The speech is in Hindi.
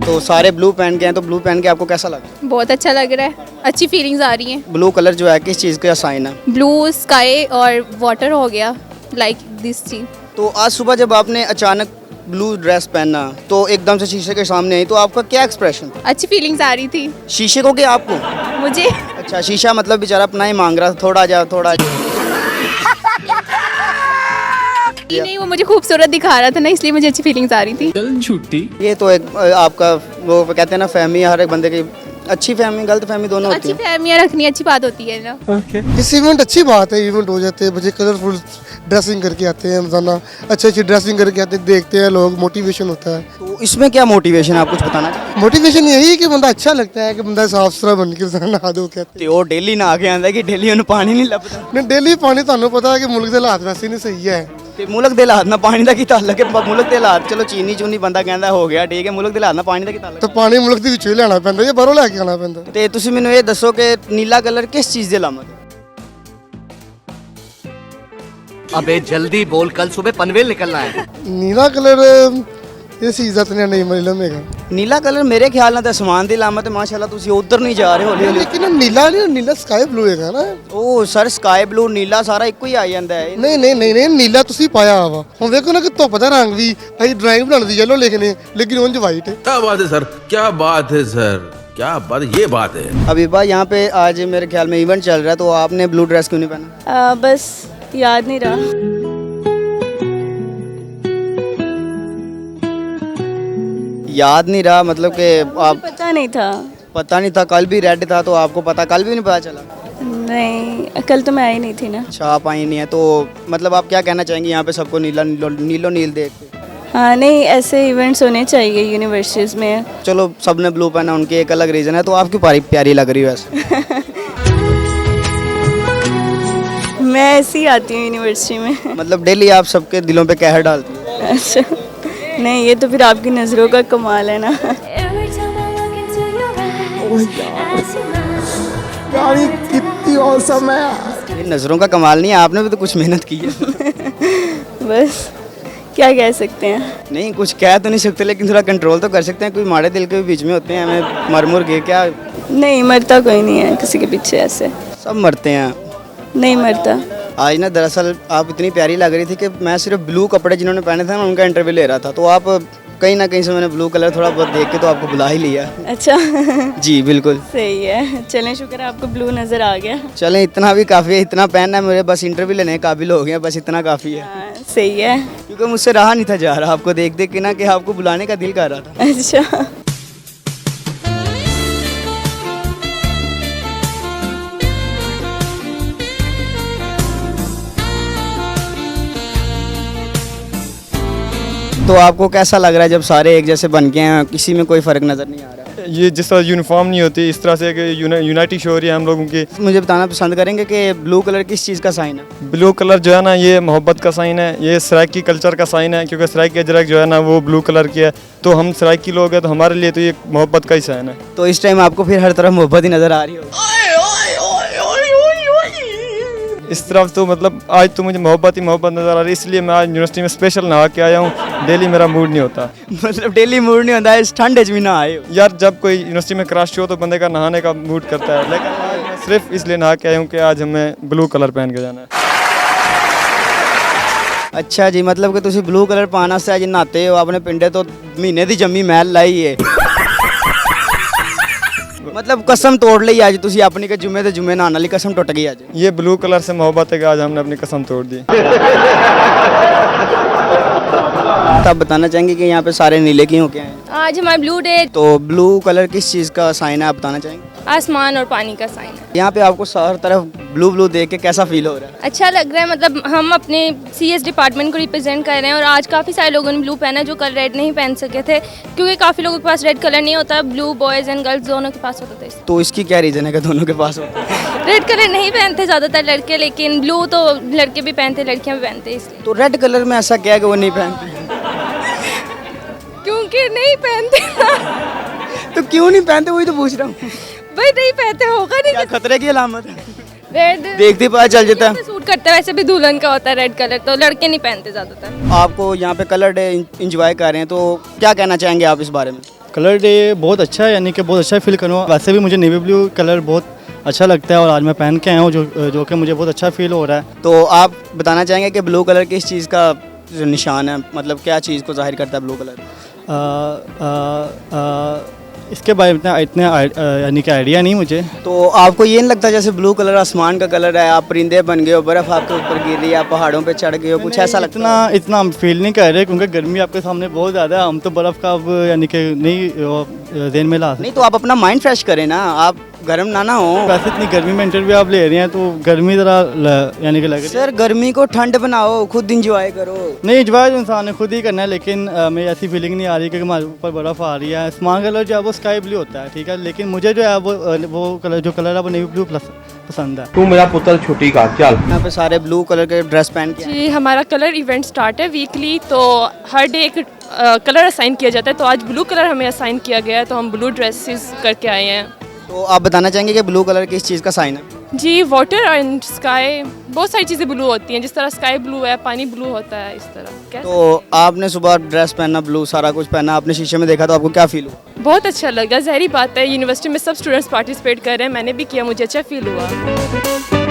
तो सारे ब्लू पहन के हैं, तो ब्लू पहन के आपको कैसा लगा? बहुत अच्छा लग रहा है, अच्छी फीलिंग्स आ रही हैं। ब्लू कलर जो है किस चीज़ का साइन है? ब्लू स्काई और वाटर हो गया, लाइक दिस चीज। तो आज सुबह जब आपने अचानक ब्लू ड्रेस पहना तो एकदम से शीशे के सामने आई, तो आपका क्या एक्सप्रेशन था? अच्छी फीलिंग्स आ रही थी शीशे को कि आपको? मुझे। अच्छा, शीशा मतलब बेचारा अपना ही मांग रहा था, थोड़ा जा थोड़ा जा। नहीं, वो मुझे खूबसूरत दिखा रहा था ना, इसलिए मुझे अच्छी फीलिंग्स आ रही थी। चल झूठी। ये तो एक आपका वो कहते हैं ना, फहमी है हर एक बंदे की, अच्छी फहमी गलत फहमी दोनों होती अच्छी है। फहमियाँ रखनी अच्छी बात होती है ना। इस इवेंट अच्छी बात है, इवेंट हो जाते हैं, बच्चे कलरफुल ड्रेसिंग करके आते हैं, रोजाना अच्छी अच्छी ड्रेसिंग करके आते हैं, देखते हैं लोग, मोटिवेशन होता है। तो इसमें क्या मोटिवेशन है, आप कुछ बताना चाहेंगे? मोटिवेशन यही है कि बंदा अच्छा लगता है, कि बंदा साफ सुथरा बन के नहा धो के आते ਤੇ ਉਹ ਡੇਲੀ ਨਹਾ ਕੇ ਆਂਦਾ ਕਿ ਡੇਲੀ ਉਹਨੂੰ ਪਾਣੀ ਨਹੀਂ ਲੱਭਦਾ। हैं। डेली पानी ਤੁਹਾਨੂੰ पता है कि मुल्क के हालात वैसे नहीं सही है। ਤੇ ਮੁਲਕ ਦੇ ਹਾਲਾਤ ਨਾਲ ਪਾਣੀ ਦਾ ਕੀ ਤਾਲੁਕ ਹੈ? ਮੁਲਕ ਦੇ ਹਾਲਾਤ ਚਲੋ ਚੀਨੀ ਚੂਨੀ ਬੰਦਾ ਕਹਿੰਦਾ ਹੋ ਗਿਆ ਠੀਕ ਹੈ, ਮੁਲਕ ਦੇ ਹਾਲਾਤ ਨਾਲ ਪਾਣੀ ਦਾ ਕੀ ਤਾਲੁਕ तो पानी मुल्क के ਵਿੱਚੋਂ ਹੀ ਲੈਣਾ ਪੈਂਦਾ ਜਾਂ ਬਾਹਰੋਂ ਲੈ ਕੇ ਆਣਾ ਪੈਂਦਾ। ਤੇ ਤੁਸੀਂ ਮੈਨੂੰ ਇਹ ਦੱਸੋ ਕਿ ਨੀਲਾ ਕਲਰ ਕਿਸ ਚੀਜ਼ ਦੀ ਅਲਾਮਤ ਹੈ? अबे जल्दी बोल, कल सुबह पनवेल निकलना है। नीला कलर ਇਸ ਇੱਜ਼ਤ ਨੇ ਨਹੀਂ ਮਿਲੇਗਾ। ਨੀਲਾ ਕਲਰ ਮੇਰੇ ਖਿਆਲ ਨਾਲ ਤਾਂ ਅਸਮਾਨ ਦੀ ਅਲਾਮਤ ਹੈ। ਮਾਸ਼ਾਅੱਲਾ ਤੁਸੀਂ ਉਧਰ ਨਹੀਂ ਜਾ ਰਹੇ ਹੌਲੀ ਹੌਲੀ। लेकिन नीला नहीं, नीला स्काई ब्लू ਹੈਗਾ ਨਾ। ਉਹ ਸਰ ਸਕਾਈ ਬਲੂ ਨੀਲਾ ਸਾਰਾ ਇੱਕੋ ਹੀ ਆ ਜਾਂਦਾ ਹੈ। ਨਹੀਂ ਨਹੀਂ ਨਹੀਂ ਨਹੀਂ, ਨੀਲਾ ਤੁਸੀਂ ਪਾਇਆ ਵਾ। ਹੁਣ ਵੇਖੋ ਨਾ ਕਿ ਧੁੱਪ ਦਾ ਰੰਗ ਵੀ ਅਸੀਂ ਡਰਾਇੰਗ ਬਣਾਉਣ ਦੀ ਯੈਲੋ ਲਿਖਨੇ, ਲੇਕਿਨ ਉਂਝ ਵਾਈਟ ਹੈ। क्या बात है सर, क्या बात है सर, क्या बात, ये बात है। अबीबा यहाँ पे आज मेरे ख्याल में इवेंट चल रहा है, तो आपने ब्लू ड्रेस क्यों नहीं पहना? बस याद नहीं रहा। याद नहीं रहा मतलब कि आप पता नहीं था। पता नहीं था, कल भी रेड था तो आपको पता, कल भी नहीं पता चला? नहीं, कल तो मैं आई नहीं थी ना। अच्छा, आप आई नहीं है, तो मतलब आप क्या कहना चाहेंगे यहाँ पे सबको नीला नीलो नील देख के? हाँ, नहीं, ऐसे इवेंट्स होने चाहिए यूनिवर्सिटीज़ में। चलो सबने ब्लू पहना, उनकी एक अलग रीज़न है, तो आपकी प्यारी लग रही है वैसे। मैं ऐसे ही आती हूँ यूनिवर्सिटी में। मतलब डेली आप सबके दिलों पे कहर डालती हैं। अच्छा, नहीं, ये तो फिर आपकी नज़रों का कमाल है ना। कितनी औसम है। ये नज़रों का कमाल नहीं है, आपने भी तो कुछ मेहनत की है। बस क्या कह सकते हैं। नहीं, कुछ कह तो नहीं सकते, लेकिन थोड़ा कंट्रोल तो कर सकते हैं। कोई माड़े दिल के भी बीच में होते हैं, हमें मर मुर के क्या। नहीं, मरता कोई नहीं है किसी के पीछे ऐसे। सब मरते हैं। नहीं मरता। आज ना दरअसल आप इतनी प्यारी लग रही थी कि मैं सिर्फ ब्लू कपड़े जिन्होंने पहने थे ना उनका इंटरव्यू ले रहा था, तो आप कहीं ना कहीं से मैंने ब्लू कलर थोड़ा बहुत देख के तो आपको बुला ही लिया। अच्छा। जी बिल्कुल सही है, चलें, शुक्र है आपको ब्लू नज़र आ गया। चलें, इतना भी काफ़ी है, इतना पहनना है मुझे, बस इंटरव्यू लेने के काबिल हो गया, बस इतना काफ़ी है। हाँ, सही है। क्योंकि मुझसे रहा नहीं था जा रहा आपको देख देख के ना, कि आपको बुलाने का दिल कर रहा था। अच्छा। तो आपको कैसा लग रहा है जब सारे एक जैसे बन के हैं, किसी में कोई फ़र्क नज़र नहीं आ रहा? ये जिस तरह यूनिफॉर्म नहीं होती, इस तरह से कि यूनाइटी शो हो रही है हम लोगों की। मुझे बताना पसंद करेंगे कि ब्लू कलर किस चीज़ का साइन है? ब्लू कलर जो है ना, ये मोहब्बत का साइन है, ये सराइकी कल्चर का साइन है, क्योंकि सराइकी अजरक जो है ना वो ब्लू कलर की है, तो हम सराइकी लोग हैं, तो हमारे लिए तो ये मोहब्बत का ही साइन है। तो इस टाइम आपको फिर हर तरफ मोहब्बत ही नज़र आ रही होगी। इस तरफ तो मतलब आज तो मुझे मोहब्बत ही मोहब्बत नज़र आ रही है, इसलिए मैं आज यूनिवर्सिटी में स्पेशल नहा के आया हूँ। डेली मेरा मूड नहीं होता। मतलब डेली मूड नहीं होता है, इस ठंड में ना आए हो? यार जब कोई यूनिवर्सिटी में क्रश हो तो बंदे का नहाने का मूड करता है, लेकिन आज मैं सिर्फ इसलिए नहा के आया हूँ कि आज हमें ब्लू कलर पहन के जाना है। अच्छा जी, मतलब कि तुसी ब्लू कलर पाना से आज नहाते हो, अपने पिंडे तो महीने दी जम्मी मैल लाई है। मतलब कसम तोड़ ली आज तुसी अपनी के जुम्मे ते जुम्मे नहाने वाली कसम टूट गई आज। ये ब्लू कलर से मोहब्बत है कि आज हमने अपनी कसम तोड़ दी। आप बताना चाहेंगे कि यहाँ पे सारे नीले क्यों के हैं? आज हमारा ब्लू डे। तो ब्लू कलर किस चीज़ का साइन है, आप बताना चाहेंगे? आसमान और पानी का साइन है। यहाँ पे आपको हर तरफ ब्लू ब्लू देख के कैसा फील हो रहा है? अच्छा लग रहा है, मतलब हम अपने CS डिपार्टमेंट को रिप्रेजेंट कर रहे हैं और आज काफ़ी सारे लोगों ने ब्लू पहना जो कल रेड नहीं पहन सके थे, क्योंकि काफ़ी लोगों के पास रेड कलर नहीं होता। ब्लू बॉयज़ एंड गर्ल्स दोनों के पास होता था। तो इसकी क्या रीज़न है कि दोनों के पास होता है? रेड कलर नहीं पहनते ज़्यादातर लड़के, लेकिन ब्लू तो लड़के भी पहनते, लड़कियाँ भी पहनते, इसलिए। तो रेड कलर में ऐसा क्या है कि वो नहीं पहनते? क्योंकि नहीं पहनते। तो क्यों नहीं पहनते, वही तो पूछ रहा हूँ। भाई नहीं पहनते, होगा नहीं। क्या खतरे की अलामत है? रेड देखते ही पता चल जाता है। सूट करता है, वैसे भी दुल्हन का होता है रेड कलर, तो लड़के नहीं पहनते ज़्यादातर। आपको यहाँ पे कलर डे इंजॉय कर रहे हैं, तो क्या कहना चाहेंगे आप इस बारे में? कलर डे बहुत अच्छा है, यानी कि बहुत अच्छा फील करूँ। वैसे भी मुझे नेवी ब्लू कलर बहुत अच्छा लगता है और आज मैं पहन के आया हूँ जो कि मुझे बहुत अच्छा फील हो रहा है। तो आप बताना चाहेंगे कि ब्लू कलर किस चीज़ का जो निशान है, मतलब क्या चीज़ को जाहिर करता है ब्लू कलर? इसके बारे में इतने यानी कि आइडिया नहीं मुझे। तो आपको ये नहीं लगता जैसे ब्लू कलर आसमान का कलर है, आप परिंदे बन गए हो, बर्फ़ आपके ऊपर गिर रही है, आप पहाड़ों पे चढ़ गए हो, कुछ ऐसा लगता है? इतना हम फील नहीं कर रहे क्योंकि गर्मी आपके सामने बहुत ज़्यादा है। हम तो बर्फ़ का अब यानी कि नहीं देन में ला सकते। नहीं तो आप अपना माइंड फ्रेश करें ना, आप गर्म ना हो। वैसे इतनी गर्मी में इंटरव्यू आप ले रहे हैं तो गर्मी ज़रा यानी कि लग रही है। सर गर्मी को ठंड बनाओ, खुद इंजॉय करो। नहीं, इंजॉय तो इंसान ने खुद ही करना है, लेकिन हमें ऐसी फीलिंग नहीं आ रही कि हमारे ऊपर बर्फ़ आ रही है। आसमान कलर जो है वो स्काई ब्लू होता है, ठीक है, लेकिन मुझे जो है वो कलर जो कलर है वो नेवी ब्लू प्लस पसंद है। तू मेरा पुत्र छुट्टी का चल। यहाँ पे सारे ब्लू कलर के ड्रेस पहन के आए हैं। जी, हमारा कलर इवेंट स्टार्ट है वीकली, तो हर डे एक कलर असाइन किया जाता है। तो आज ब्लू कलर हमें असाइन किया गया है, तो हम ब्लू ड्रेसेस करके आए हैं। तो आप बताना चाहेंगे कि ब्लू कलर किस चीज़ का साइन है? जी, वाटर एंड स्काई, बहुत सारी चीज़ें ब्लू होती हैं। जिस तरह स्काई ब्लू है, पानी ब्लू होता है, इस तरह। क्या तो आपने सुबह ड्रेस पहना ब्लू, सारा कुछ पहना, आपने शीशे में देखा तो आपको क्या फील हुआ? बहुत अच्छा लगा। ज़ाहिर बात है यूनिवर्सिटी में सब स्टूडेंट्स पार्टिसिपेट कर रहे हैं, मैंने भी किया, मुझे अच्छा फील हुआ।